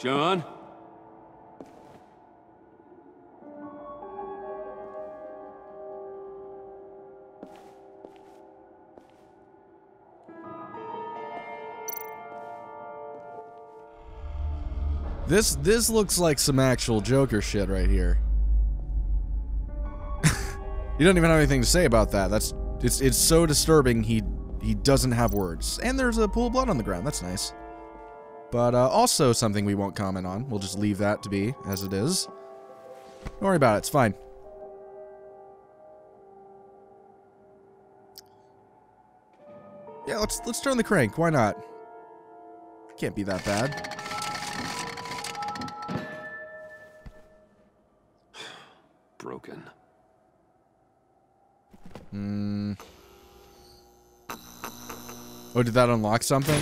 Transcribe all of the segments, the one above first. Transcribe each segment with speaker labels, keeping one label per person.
Speaker 1: John?
Speaker 2: This looks like some actual Joker shit right here. You don't even have anything to say about that. It's so disturbing. He doesn't have words. And there's a pool of blood on the ground. That's nice. But also something we won't comment on. We'll just leave that to be as it is. Don't worry about it. It's fine. Yeah, let's turn the crank. Why not? Can't be that bad.
Speaker 1: Broken.
Speaker 2: Oh, did that unlock something?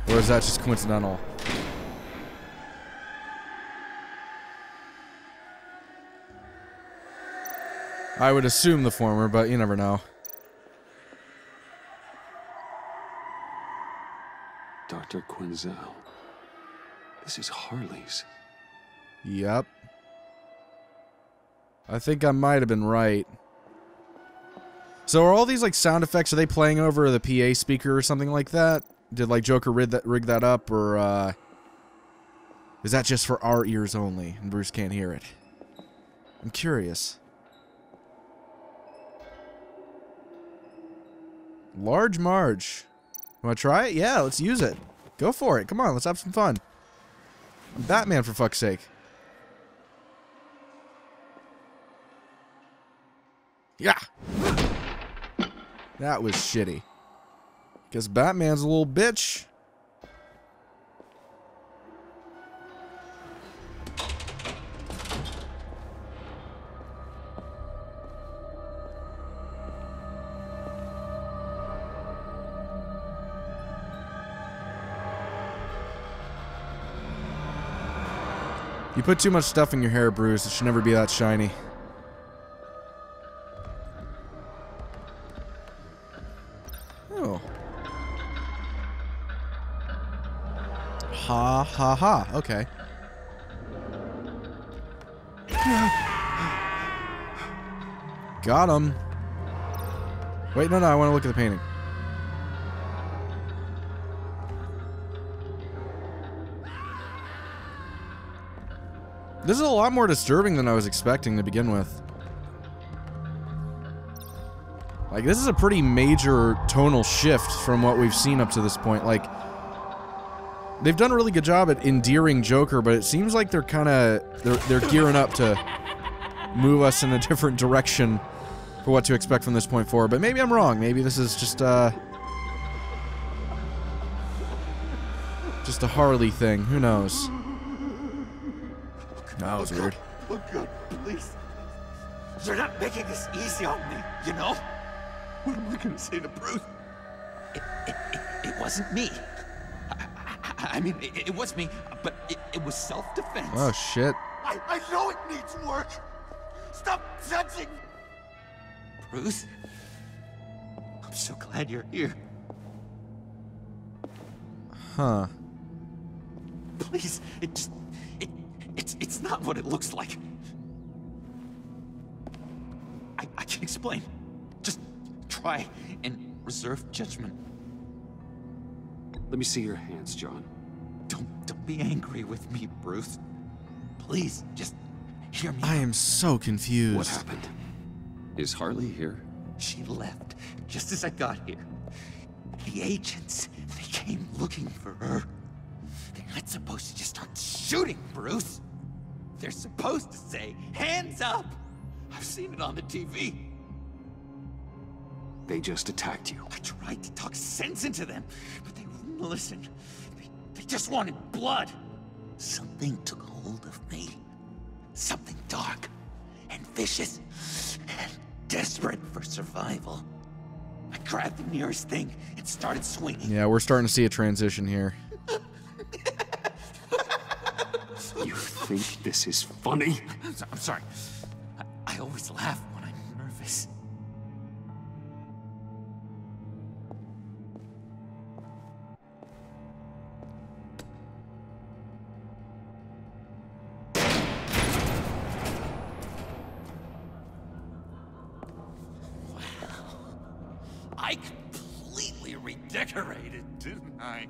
Speaker 2: Or is that just coincidental? I would assume the former, but you never know.
Speaker 1: Dr. Quinzel. This is Harley's.
Speaker 2: Yep. I think I might have been right. So are all these like sound effects, are they playing over the PA speaker or something like that? Did like Joker rig that up, or is that just for our ears only and Bruce can't hear it? I'm curious. Large Marge. Wanna try it? Yeah, let's use it. Go for it. Come on, let's have some fun. I'm Batman, for fuck's sake. Yeah. That was shitty. Guess Batman's a little bitch. You put too much stuff in your hair, Bruce. It should never be that shiny. Oh. Ha ha ha. Okay. Got him. Wait, no, I want to look at the painting. This is a lot more disturbing than I was expecting to begin with. Like, this is a pretty major tonal shift from what we've seen up to this point. Like, they've done a really good job at endearing Joker, but it seems like they're kind of... They're gearing up to move us in a different direction for what to expect from this point forward. But maybe I'm wrong. Maybe this is just a Harley thing. Who knows? That was weird.
Speaker 3: Look good, please. You're not making this easy on me, you know? What am I gonna say to Bruce? It wasn't me. I mean, it was me, but it was self-defense.
Speaker 2: Oh, shit.
Speaker 3: I know it needs work. Stop judging. Bruce, I'm so glad you're here.
Speaker 2: Huh.
Speaker 3: Please, it's not what it looks like. I can explain. Just try and reserve judgment.
Speaker 1: Let me see your hands, John.
Speaker 3: Don't be angry with me, Bruce. Please, just hear me
Speaker 2: I
Speaker 3: out.
Speaker 2: am so confused.
Speaker 1: What happened? Is Harley here?
Speaker 3: She left just as I got here. The agents, they came looking for her. They're not supposed to just start shooting, Bruce. They're supposed to say, hands up! I've seen it on the TV.
Speaker 1: They just attacked you.
Speaker 3: I tried to talk sense into them, but they wouldn't listen. They just wanted blood. Something took hold of me. Something dark and vicious and desperate for survival. I grabbed the nearest thing and started swinging.
Speaker 2: Yeah, we're starting to see a transition here.
Speaker 1: You think this is funny?
Speaker 3: I'm sorry. I always laugh when I'm nervous. I completely redecorated, didn't I?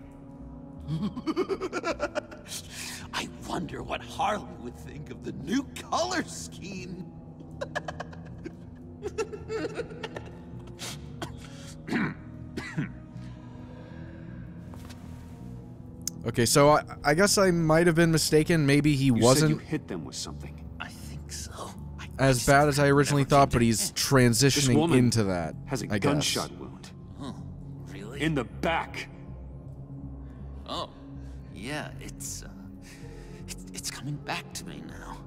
Speaker 3: I wonder what Harley would think of the new color scheme.
Speaker 2: Okay, so I guess I might have been mistaken. Maybe he wasn't
Speaker 1: You hit them with something.
Speaker 3: I think so.
Speaker 2: as bad as I originally thought, but he's transitioning into that.
Speaker 1: Has a
Speaker 2: I guess.
Speaker 1: gunshot wound.
Speaker 3: Oh, really?
Speaker 1: In the back.
Speaker 3: Oh, yeah, it's coming back to me now.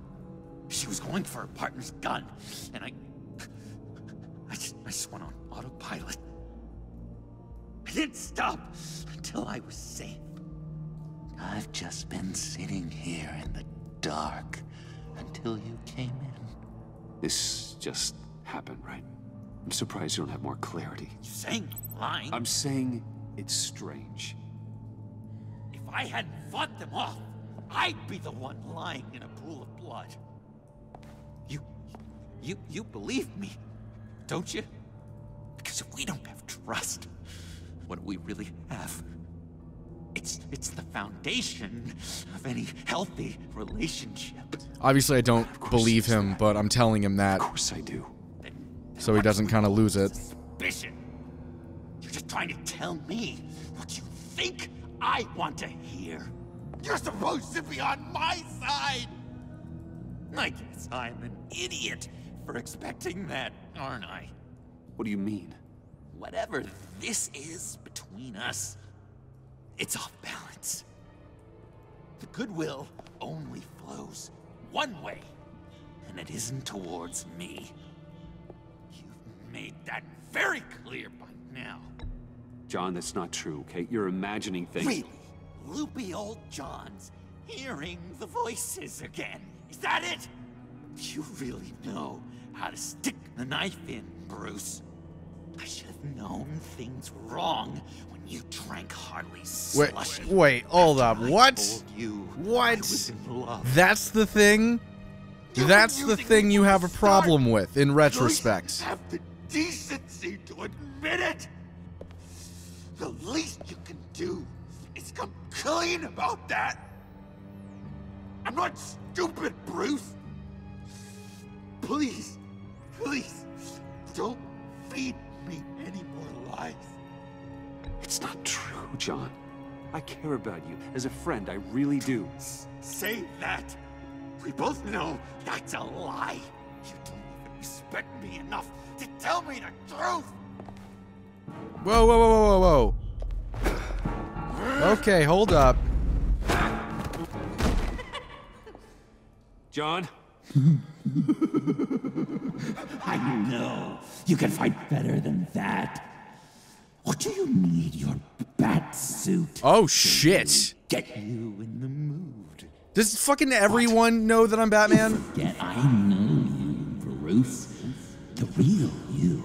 Speaker 3: She was going for her partner's gun, and I just went on autopilot. I didn't stop until I was safe. I've just been sitting here in the dark until you came in.
Speaker 1: This just happened, right? I'm surprised you don't have more clarity.
Speaker 3: You saying lying?
Speaker 1: I'm saying it's strange.
Speaker 3: If I hadn't fought them off, I'd be the one lying in a pool of blood. You believe me, don't you? Because if we don't have trust, what do we really have? It's the foundation of any healthy relationship.
Speaker 2: Obviously, I don't believe him, but I'm telling him that
Speaker 1: Of course I do.
Speaker 2: so he doesn't kind of lose it.
Speaker 3: Suspicion. You're just trying to tell me what you think I want to hear. You're supposed to be on my side. I guess I'm an idiot for expecting that, aren't I?
Speaker 1: What do you mean?
Speaker 3: Whatever this is between us, it's off balance. The goodwill only flows one way, and it isn't towards me. You've made that very clear by now.
Speaker 1: John, that's not true, okay? You're imagining things.
Speaker 3: Really? Loopy old John's hearing the voices again. Is that it? You really know how to stick the knife in, Bruce. I should have known things were wrong when you drank Harley's slushy.
Speaker 2: Wait, hold up.
Speaker 3: After I
Speaker 2: What?
Speaker 3: told you I
Speaker 2: What?
Speaker 3: was in love.
Speaker 2: That's the thing?
Speaker 3: You've
Speaker 2: That's
Speaker 3: been
Speaker 2: the
Speaker 3: using
Speaker 2: thing
Speaker 3: me
Speaker 2: you
Speaker 3: from
Speaker 2: have a
Speaker 3: the
Speaker 2: problem
Speaker 3: start.
Speaker 2: with, in
Speaker 3: Don't
Speaker 2: retrospect.
Speaker 3: you have the decency to admit it? The least you can do is come clean about that. I'm not stupid, Bruce. Please, please, don't feed me any more lies.
Speaker 1: It's not true, John. I care about you. As a friend, I really do.
Speaker 3: Say that. We both know that's a lie. You don't even respect me enough to tell me the truth.
Speaker 2: Whoa, whoa, whoa, whoa, whoa. Okay, hold up.
Speaker 1: John?
Speaker 3: I know you can fight better than that. What do you need your bat suit?
Speaker 2: Oh, shit.
Speaker 3: Get you in the mood.
Speaker 2: Does fucking everyone know that I'm Batman?
Speaker 3: Forget I know you, Bruce. The real you.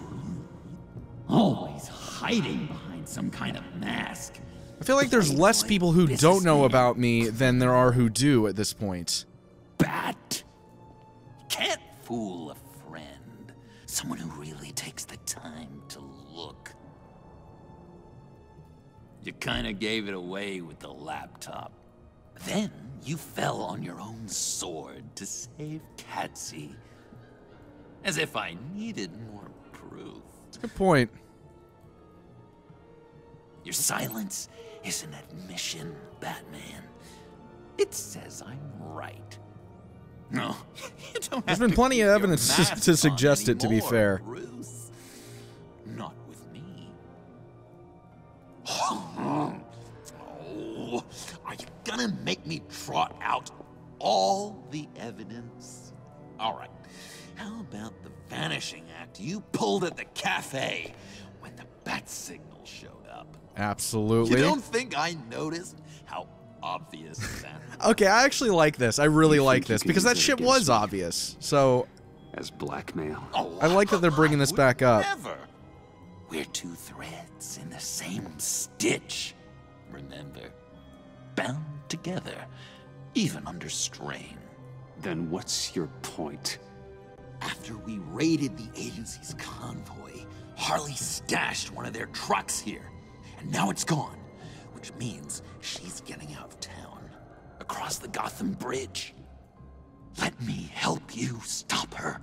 Speaker 3: Always hiding behind some kind of mask.
Speaker 2: I feel like there's less people who don't know about me than there are who do at this point.
Speaker 3: Bat. Can't fool a friend. Someone who really takes the time to look. You kinda gave it away with the laptop. Then you fell on your own sword to save Catsy. As if I needed more proof.
Speaker 2: Good point.
Speaker 3: Your silence is an admission, Batman. It says I'm right. No, you don't
Speaker 2: There's
Speaker 3: have
Speaker 2: been
Speaker 3: to
Speaker 2: plenty
Speaker 3: keep
Speaker 2: of
Speaker 3: your
Speaker 2: evidence
Speaker 3: mask
Speaker 2: to
Speaker 3: on
Speaker 2: suggest it, to be
Speaker 3: anymore,
Speaker 2: fair.
Speaker 3: Bruce. Not with me. Oh, are you gonna make me trot out all the evidence? All right. How about the vanishing act you pulled at the cafe when the bat signal showed up?
Speaker 2: Absolutely.
Speaker 3: You don't think I noticed how obvious that was?
Speaker 2: Okay, I actually like this. I really
Speaker 1: You
Speaker 2: like
Speaker 1: think you
Speaker 2: this
Speaker 1: can
Speaker 2: because
Speaker 1: use
Speaker 2: that
Speaker 1: it
Speaker 2: shit
Speaker 1: against
Speaker 2: was
Speaker 1: me?
Speaker 2: obvious. So
Speaker 1: As blackmail.
Speaker 3: Oh,
Speaker 2: I like that they're bringing this back up.
Speaker 3: Never. We're two threads in the same stitch. Remember, bound together, even under strain.
Speaker 1: Then what's your point?
Speaker 3: After we raided the agency's convoy, Harley stashed one of their trucks here, and now it's gone, which means she's getting out of town, across the Gotham Bridge. Let me help you stop her.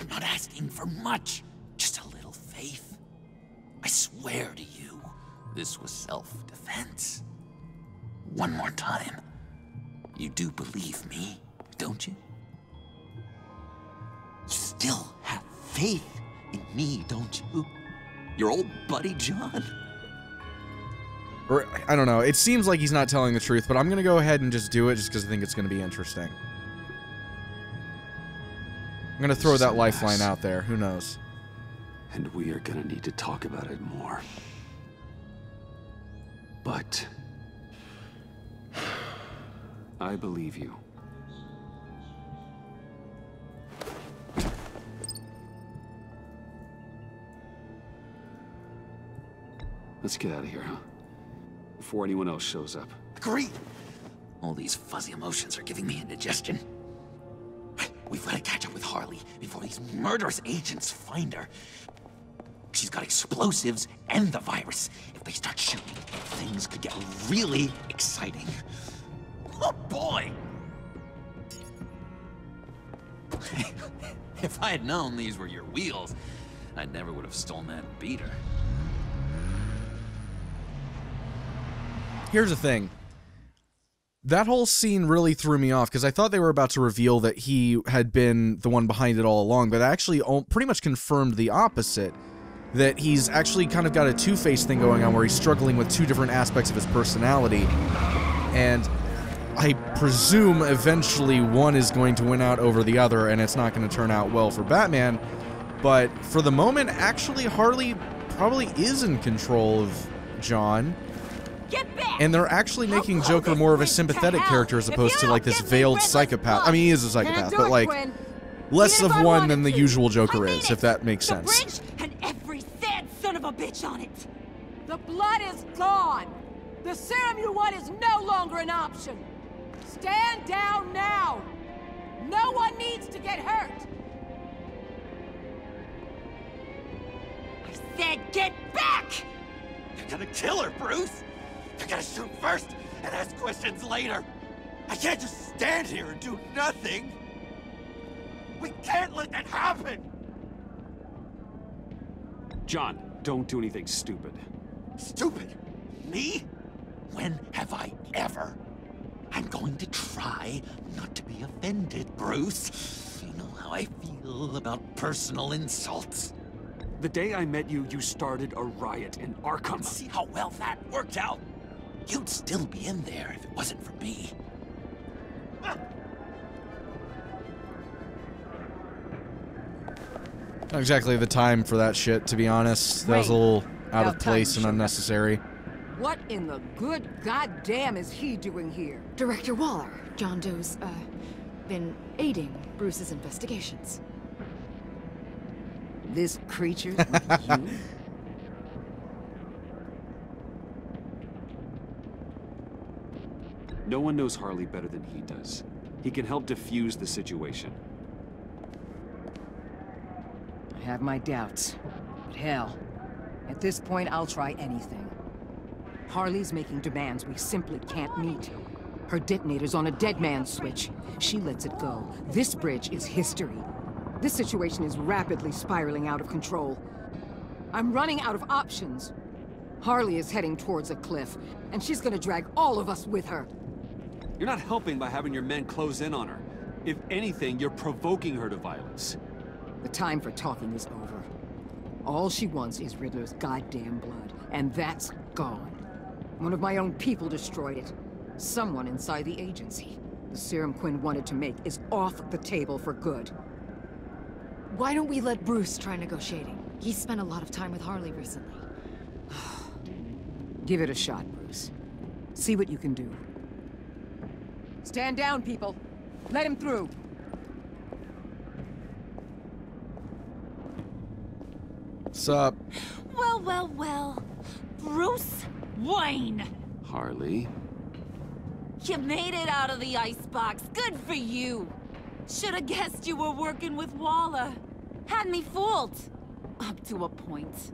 Speaker 3: I'm not asking for much, just a little faith. I swear to you, this was self-defense. One more time. You do believe me, don't you? You still have faith in me, don't you? Your old buddy John?
Speaker 2: Or, I don't know. It seems like he's not telling the truth, but I'm going to go ahead and just do it just because I think it's going to be interesting. I'm going to throw that lifeline out there. Who knows?
Speaker 1: And we are going to need to talk about it more. But I believe you. Let's get out of here, huh? Before anyone else shows up.
Speaker 3: Agreed. All these fuzzy emotions are giving me indigestion. We've got to catch up with Harley before these murderous agents find her. She's got explosives and the virus. If they start shooting, things could get really exciting. Oh boy! If I had known these were your wheels, I never would have stolen that beater.
Speaker 2: Here's the thing. That whole scene really threw me off because I thought they were about to reveal that he had been the one behind it all along, but actually pretty much confirmed the opposite. That he's actually kind of got a two-faced thing going on where he's struggling with two different aspects of his personality. And I presume eventually one is going to win out over the other and it's not going to turn out well for Batman. But for the moment, actually, Harley probably is in control of John. And they're actually making Joker more of a sympathetic character as opposed to like this veiled psychopath. I mean, he is a psychopath, but like less of one than the usual Joker is, if that makes sense.
Speaker 4: And every sad son of a bitch on it. The blood is gone. The serum you want is no longer an option. Stand down now. No one needs to get hurt. I said get back!
Speaker 3: You're gonna kill her, Bruce! You're gonna shoot first and ask questions later! I can't just stand here and do nothing! We can't let that happen!
Speaker 1: John, don't do anything stupid.
Speaker 3: Stupid? Me? When have I ever? I'm going to try not to be offended, Bruce. You know how I feel about personal insults.
Speaker 1: The day I met you, you started a riot in Arkham.
Speaker 3: See how well that worked out? You'd still be in there if it wasn't for me.
Speaker 2: Not exactly the time for that shit, to be honest. That was a little out of place and unnecessary.
Speaker 4: What in the good goddamn is he doing here?
Speaker 5: Director Waller. John Doe's, been aiding Bruce's investigations.
Speaker 4: This creature's with you?
Speaker 1: No one knows Harley better than he does. He can help defuse the situation.
Speaker 4: I have my doubts. But hell, at this point I'll try anything. Harley's making demands we simply can't meet. Her detonator's on a dead man's switch. She lets it go. This bridge is history. This situation is rapidly spiraling out of control. I'm running out of options. Harley is heading towards a cliff, and she's gonna drag all of us with her.
Speaker 1: You're not helping by having your men close in on her. If anything, you're provoking her to violence.
Speaker 4: The time for talking is over. All she wants is Riddler's goddamn blood, and that's gone. One of my own people destroyed it. Someone inside the agency. The serum Quinn wanted to make is off the table for good.
Speaker 5: Why don't we let Bruce try negotiating? He's spent a lot of time with Harley recently.
Speaker 4: Give it a shot, Bruce. See what you can do. Stand down, people. Let him through.
Speaker 2: What's up?
Speaker 4: Well, well, well. Bruce Wayne.
Speaker 1: Harley?
Speaker 4: You made it out of the icebox. Good for you. Should have guessed you were working with Waller. Had me fooled.
Speaker 6: Up to a point.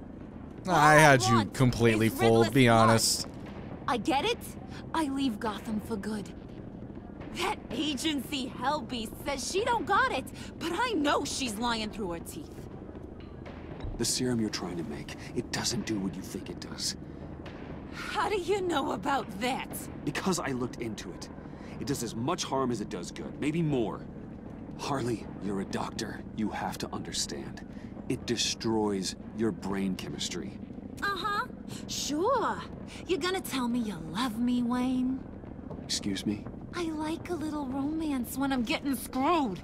Speaker 2: I had you completely fooled, be honest.
Speaker 6: I get it. I leave Gotham for good. That agency hellbeast says she don't got it, but I know she's lying through her teeth.
Speaker 1: The serum you're trying to make, it doesn't do what you think it does.
Speaker 6: How do you know about that?
Speaker 1: Because I looked into it. It does as much harm as it does good, maybe more. Harley, you're a doctor. You have to understand. It destroys your brain chemistry.
Speaker 6: Uh-huh. Sure. You're gonna tell me you love me, Wayne?
Speaker 1: Excuse me?
Speaker 6: I like a little romance when I'm getting screwed.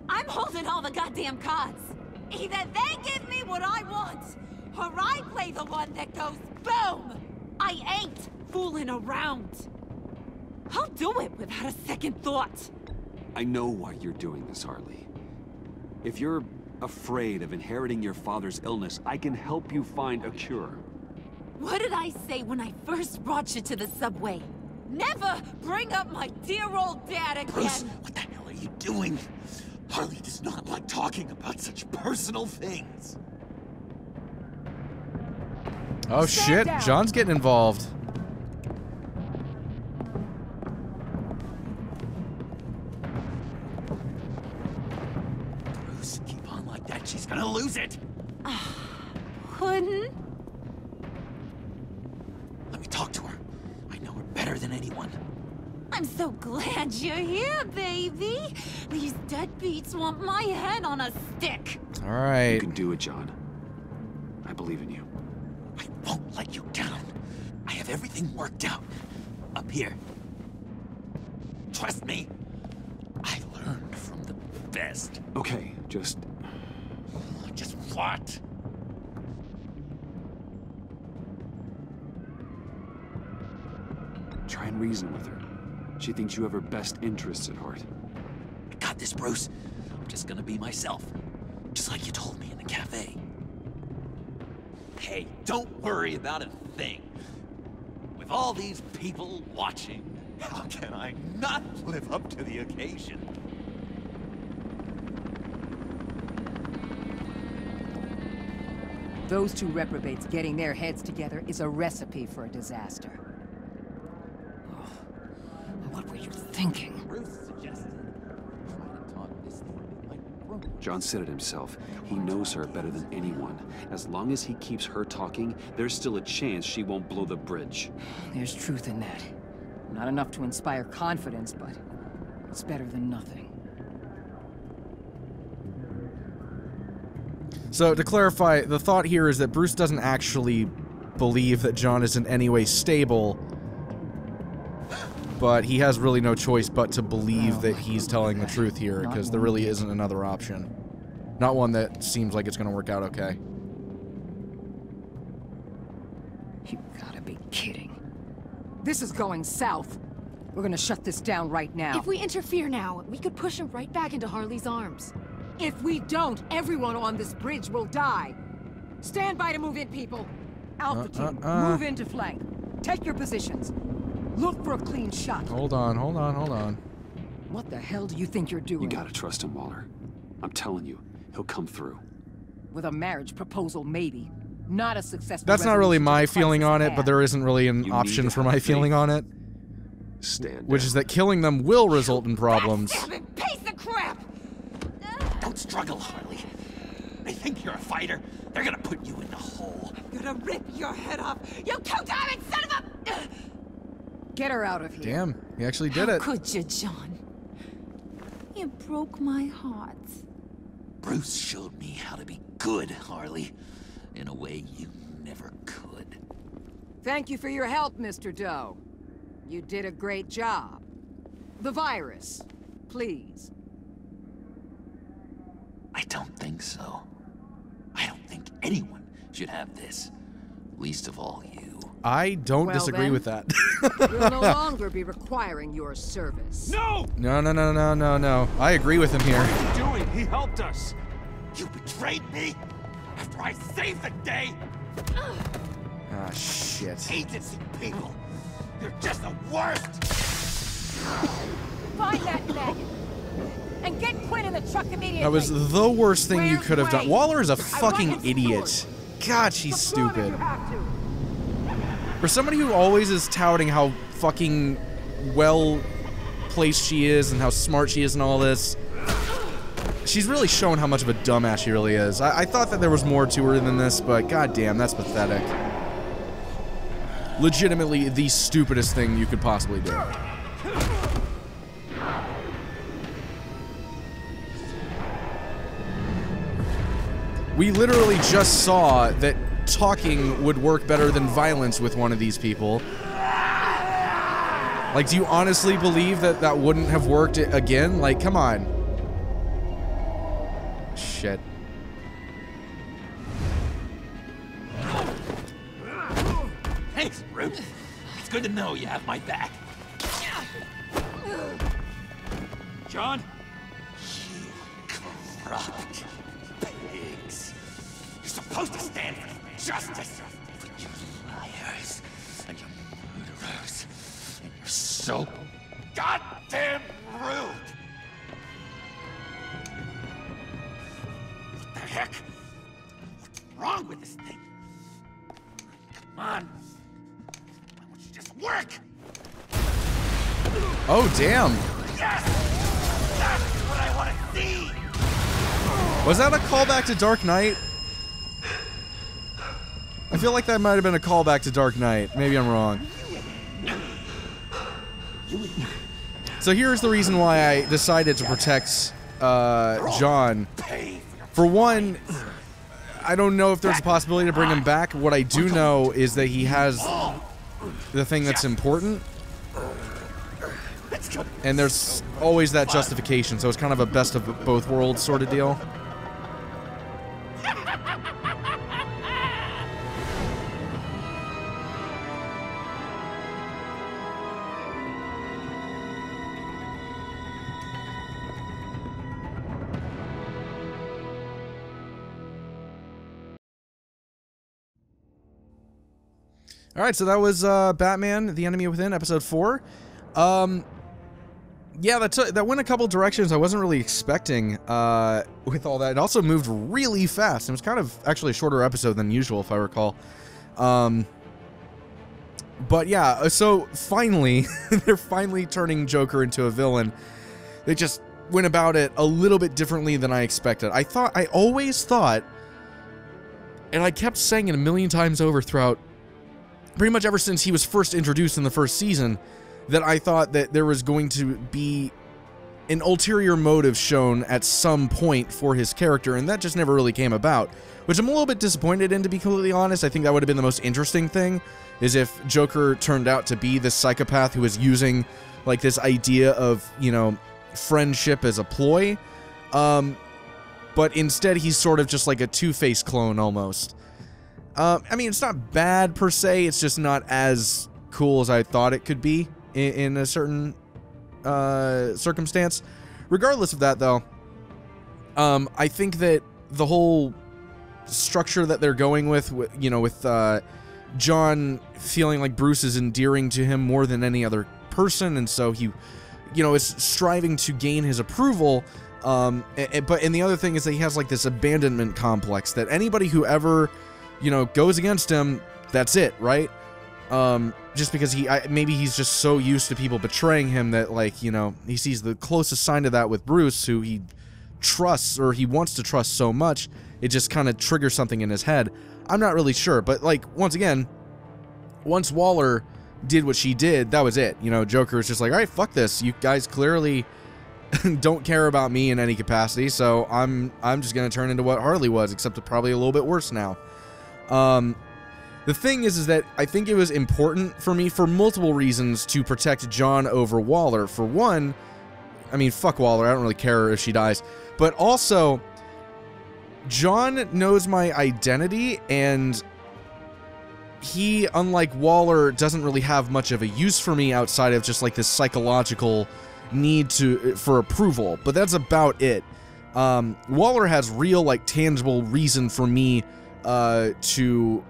Speaker 6: I'm holding all the goddamn cards. Either they give me what I want, or I play the one that goes boom! I ain't fooling around. I'll do it without a second thought.
Speaker 1: I know why you're doing this, Harley. If you're afraid of inheriting your father's illness, I can help you find a cure.
Speaker 6: What did I say when I first brought you to the subway? Never bring up my dear old dad again!
Speaker 3: Bruce, what the hell are you doing? Harley does not like talking about such personal things.
Speaker 2: Oh shit, John's getting involved.
Speaker 3: Bruce, keep on like that, she's gonna lose it.
Speaker 6: Couldn't?
Speaker 3: Let me talk to her. I know her better than anyone.
Speaker 6: I'm so glad you're here, baby. These deadbeats want my head on a stick.
Speaker 1: You
Speaker 2: Alright.
Speaker 1: can do it, John. I believe in you.
Speaker 3: I won't let you down. I have everything worked out. Up here. Trust me. I learned from the best.
Speaker 1: Okay, just
Speaker 3: what?
Speaker 1: try and reason with her. She thinks you have her best interests at heart.
Speaker 3: I got this, Bruce. I'm just gonna be myself. Just like you told me in the cafe. Hey, don't worry about a thing. With all these people watching, how can I not live up to the occasion?
Speaker 4: Those two reprobates getting their heads together is a recipe for a disaster. Oh, what were you thinking?
Speaker 3: Bruce suggested try to talk this through like broken.
Speaker 1: John said it himself. He knows her better than anyone. As long as he keeps her talking, there's still a chance she won't blow the bridge.
Speaker 4: There's truth in that. Not enough to inspire confidence, but it's better than nothing.
Speaker 2: So, to clarify, the thought here is that Bruce doesn't actually believe that John is in any way stable, but he has really no choice but to believe that he's telling the truth here, because there really isn't another option. Not one that seems like it's going to work out okay.
Speaker 4: You gotta be kidding. This is going south. We're gonna shut this down right now.
Speaker 5: If we interfere now, we could push him right back into Harley's arms.
Speaker 4: If we don't, everyone on this bridge will die. Stand by to move in, people. Alpha team, move into flank. Take your positions. Look for a clean shot.
Speaker 2: Hold on, hold on, hold on.
Speaker 4: What the hell do you think you're doing?
Speaker 1: You gotta trust him, Waller. I'm telling you, he'll come through.
Speaker 4: With a marriage proposal, maybe. Not a successful
Speaker 2: That's not really
Speaker 4: resolution
Speaker 2: my
Speaker 4: to the
Speaker 2: feeling
Speaker 4: crisis
Speaker 2: on it,
Speaker 4: at
Speaker 2: but there isn't really an
Speaker 1: You
Speaker 2: option
Speaker 1: need to
Speaker 2: for
Speaker 1: have
Speaker 2: my feeling
Speaker 1: faith.
Speaker 2: on it.
Speaker 1: Stand
Speaker 2: Which
Speaker 1: down.
Speaker 2: is that killing them will result in problems.
Speaker 6: Goddammit piece of crap!
Speaker 3: Don't struggle, Harley. They think you're a fighter. They're gonna put you in the hole.
Speaker 6: I'm gonna rip your head off, you two-diamond son of a...
Speaker 4: Get her out of here.
Speaker 2: Damn, he actually did
Speaker 6: How
Speaker 2: it.
Speaker 6: could you, John? You broke my heart.
Speaker 3: Bruce showed me how to be good, Harley. In a way you never could.
Speaker 4: Thank you for your help, Mr. Doe. You did a great job. The virus, please.
Speaker 3: I don't think so. I don't think anyone should have this. Least of all you.
Speaker 2: I don't
Speaker 4: Well,
Speaker 2: disagree
Speaker 4: then.
Speaker 2: with that.
Speaker 4: We'll no longer be requiring your service.
Speaker 1: No!
Speaker 2: No, no, no, no, no, no. I agree with him here.
Speaker 1: What are you doing? He helped us.
Speaker 3: You betrayed me after I saved the day.
Speaker 2: Ah, shit.
Speaker 3: Agency people, you're just the worst.
Speaker 4: Find that maggot. And get Quinn in the truck immediately.
Speaker 2: That was the worst thing you
Speaker 4: Where's
Speaker 2: could have done.
Speaker 4: Wayne?
Speaker 2: Waller is a
Speaker 4: I want
Speaker 2: fucking
Speaker 4: his
Speaker 2: idiot.
Speaker 4: sword.
Speaker 2: God, she's
Speaker 4: The sooner
Speaker 2: stupid.
Speaker 4: you have to.
Speaker 2: For somebody who always is touting how fucking well placed she is and how smart she is and all this, she's really shown how much of a dumbass she really is. I thought that there was more to her than this, but goddamn, that's pathetic. Legitimately the stupidest thing you could possibly do. We literally just saw that talking would work better than violence with one of these people. Like, do you honestly believe that that wouldn't have worked again? Like, come on. Shit.
Speaker 3: Thanks, Brute. It's good to know you have my back.
Speaker 1: John?
Speaker 3: You corrupt pigs. You're supposed to stand for justice. But you liars and you murderers. And you're so goddamn rude. What the heck? What's wrong with this thing? Come on. Why won't you just work?
Speaker 2: Oh, damn.
Speaker 3: Yes! That's what I want to see!
Speaker 2: Was that a callback to Dark Knight? I feel like that might have been a callback to Dark Knight. Maybe I'm wrong. So here's the reason why I decided to protect John. For one, I don't know if there's a possibility to bring him back. What I do know is that he has the thing that's important. And there's always that justification, so it's kind of a best of both worlds sort of deal. Alright, so that was Batman, The Enemy Within, episode 4. Yeah, that went a couple directions I wasn't really expecting with all that. It also moved really fast. It was kind of actually a shorter episode than usual, if I recall. But yeah, so finally, they're finally turning Joker into a villain. They just went about it a little bit differently than I expected. I always thought, and I kept saying it a million times over throughout, pretty much ever since he was first introduced in the first season, that I thought that there was going to be an ulterior motive shown at some point for his character, and that just never really came about, which I'm a little bit disappointed in, to be completely honest. I think that would have been the most interesting thing, is if Joker turned out to be this psychopath who was using, like, this idea of, you know, friendship as a ploy, but instead he's sort of just like a Two-Face clone, almost. I mean, it's not bad per se, it's just not as cool as I thought it could be in a certain circumstance. Regardless of that, though, I think that the whole structure that they're going with, you know, with John feeling like Bruce is endearing to him more than any other person, and so he, you know, is striving to gain his approval. But the other thing is that he has like this abandonment complex that anybody who ever, you know, goes against him, that's it, right? Just because maybe he's just so used to people betraying him that, like, you know, he sees the closest sign to that with Bruce, who he trusts, or he wants to trust so much, it just kind of triggers something in his head. I'm not really sure, but, like, once again, once Waller did what she did, that was it. You know, Joker was just like, all right, fuck this. You guys clearly don't care about me in any capacity, so I'm just gonna turn into what Harley was, except probably a little bit worse now. The thing is that I think it was important for me, for multiple reasons, to protect John over Waller. For one, I mean, fuck Waller, I don't really care if she dies. But also, John knows my identity, and he, unlike Waller, doesn't really have much of a use for me outside of just like this psychological need for approval. But that's about it. Waller has real, like, tangible reason for me to,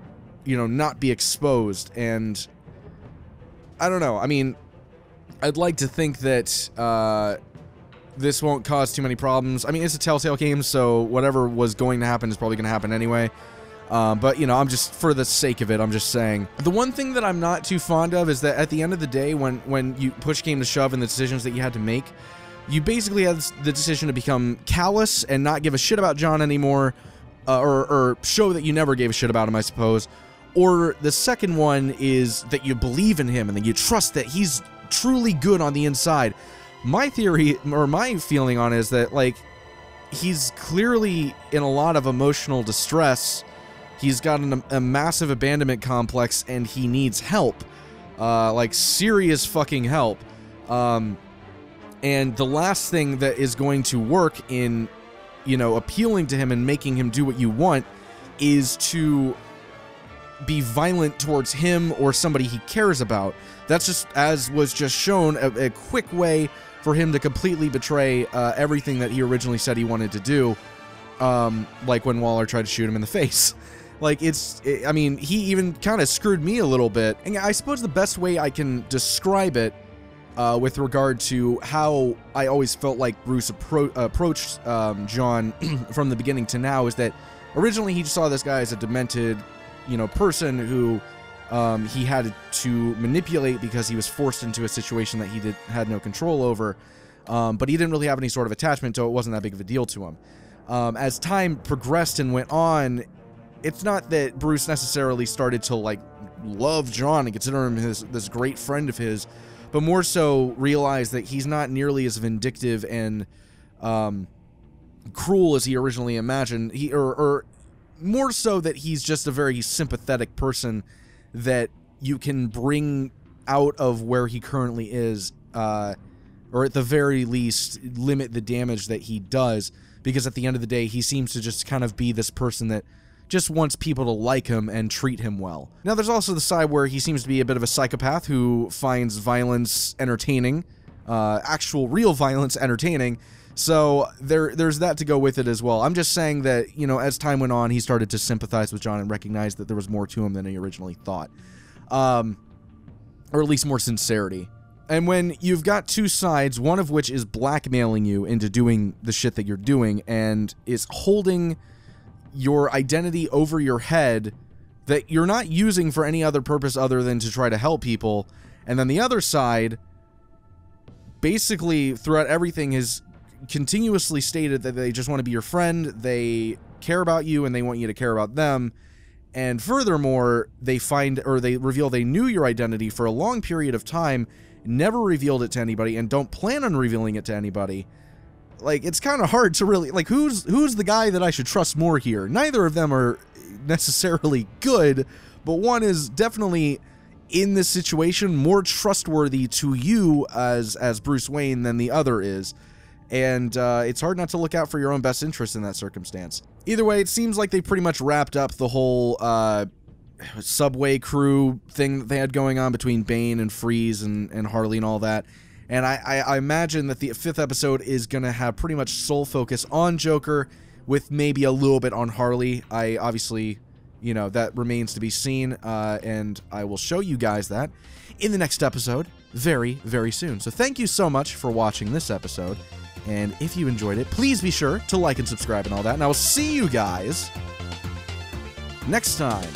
Speaker 2: you know, not be exposed, and I don't know. I mean, I'd like to think that this won't cause too many problems. I mean, it's a Telltale game, so whatever was going to happen is probably going to happen anyway. But, you know, I'm just, for the sake of it, I'm just saying. The one thing that I'm not too fond of is that at the end of the day, when you push came to shove and the decisions that you had to make, you basically had the decision to become callous and not give a shit about John anymore, or show that you never gave a shit about him, I suppose. Or the second one is that you believe in him and that you trust that he's truly good on the inside. My theory, or my feeling on it, is that, like, he's clearly in a lot of emotional distress. He's got a massive abandonment complex, and he needs help. Like, serious fucking help. And the last thing that is going to work in, you know, appealing to him and making him do what you want is to be violent towards him or somebody he cares about. That's just, as was just shown, a quick way for him to completely betray everything that he originally said he wanted to do, like when Waller tried to shoot him in the face. Like, I mean, he even kind of screwed me a little bit. And I suppose the best way I can describe it with regard to how I always felt like Bruce approached John from the beginning to now is that originally he just saw this guy as a demented, you know, person who he had to manipulate because he was forced into a situation that he had no control over, but he didn't really have any sort of attachment, so it wasn't that big of a deal to him. As time progressed and went on, it's not that Bruce necessarily started to, like, love John and consider him this great friend of his, but more so realized that he's not nearly as vindictive and cruel as he originally imagined. Or more so that he's just a very sympathetic person that you can bring out of where he currently is, or at the very least limit the damage that he does, because at the end of the day he seems to just kind of be this person that just wants people to like him and treat him well. Now there's also the side where he seems to be a bit of a psychopath who finds violence entertaining, actual real violence entertaining. So there's that to go with it as well. I'm just saying that, you know, as time went on, he started to sympathize with John and recognize that there was more to him than he originally thought. Or at least more sincerity. And when you've got two sides, one of which is blackmailing you into doing the shit that you're doing and is holding your identity over your head that you're not using for any other purpose other than to try to help people, and then the other side basically throughout everything has continuously stated that they just want to be your friend, they care about you, and they want you to care about them. And furthermore, they reveal they knew your identity for a long period of time, never revealed it to anybody, and don't plan on revealing it to anybody. Like, it's kind of hard to really, like, who's the guy that I should trust more here? Neither of them are necessarily good, but one is definitely, in this situation, more trustworthy to you as Bruce Wayne than the other is. And it's hard not to look out for your own best interest in that circumstance. Either way, it seems like they pretty much wrapped up the whole subway crew thing that they had going on between Bane and Freeze and Harley and all that. And I imagine that the 5th episode is going to have pretty much sole focus on Joker, with maybe a little bit on Harley. I obviously, you know, that remains to be seen, and I will show you guys that in the next episode very, very soon. So thank you so much for watching this episode, and if you enjoyed it, please be sure to like and subscribe and all that, and I will see you guys next time.